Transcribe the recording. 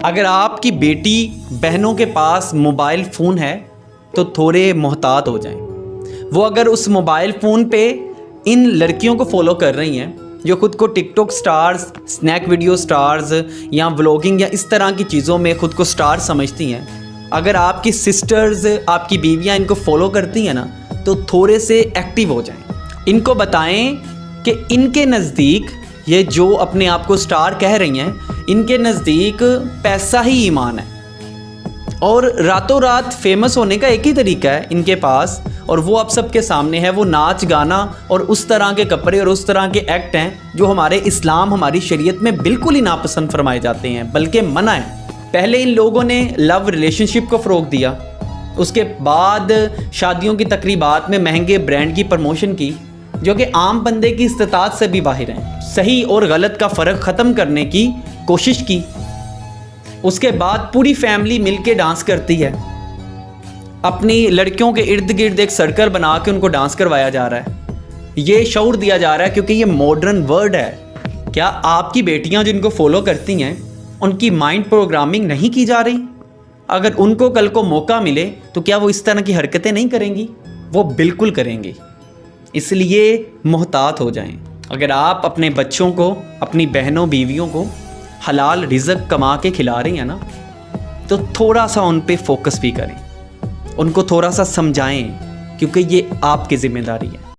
اگر آپ کی بیٹی بہنوں کے پاس موبائل فون ہے تو تھوڑے محتاط ہو جائیں. وہ اگر اس موبائل فون پہ ان لڑکیوں کو فالو کر رہی ہیں جو خود کو TikTok stars, Snack Video stars یا ولاگنگ یا اس طرح کی چیزوں میں خود کو سٹار سمجھتی ہیں، اگر آپ کی سسٹرز، آپ کی بیویاں ان کو فالو کرتی ہیں نا تو تھوڑے سے ایکٹیو ہو جائیں. ان کو بتائیں کہ ان کے نزدیک یہ جو اپنے آپ کو سٹار کہہ رہی ہیں، ان کے نزدیک پیسہ ہی ایمان ہے، اور راتوں رات فیمس ہونے کا ایک ہی طریقہ ہے ان کے پاس، اور وہ اب سب کے سامنے ہے. وہ ناچ گانا اور اس طرح کے کپڑے اور اس طرح کے ایکٹ ہیں جو ہمارے اسلام، ہماری شریعت میں بالکل ہی ناپسند فرمائے جاتے ہیں، بلکہ منع ہے. پہلے ان لوگوں نے لو ریلیشن شپ کو فروغ دیا، اس کے بعد شادیوں کی تقریبات میں مہنگے برانڈ کی پروموشن کی جو کہ عام بندے کی استطاعت سے بھی باہر ہیں. صحیح اور غلط کا فرق ختم کرنے کی کوشش کی. اس کے بعد پوری فیملی مل کے ڈانس کرتی ہے. اپنی لڑکیوں کے ارد گرد ایک سرکل بنا کے ان کو ڈانس کروایا جا رہا ہے. یہ شعور دیا جا رہا ہے کیونکہ یہ ماڈرن ورلڈ ہے. کیا آپ کی بیٹیاں جن کو فالو کرتی ہیں ان کی مائنڈ پروگرامنگ نہیں کی جا رہی؟ اگر ان کو کل کو موقع ملے تو کیا وہ اس طرح کی حرکتیں نہیں کریں گی؟ وہ بالکل کریں گی. اس لیے محتاط ہو جائیں. اگر آپ اپنے بچوں کو، اپنی بہنوں بیویوں کو حلال رزق کما کے کھلا رہی ہیں نا تو تھوڑا سا ان پہ فوکس بھی کریں، ان کو تھوڑا سا سمجھائیں، کیونکہ یہ آپ کی ذمہ داری ہے.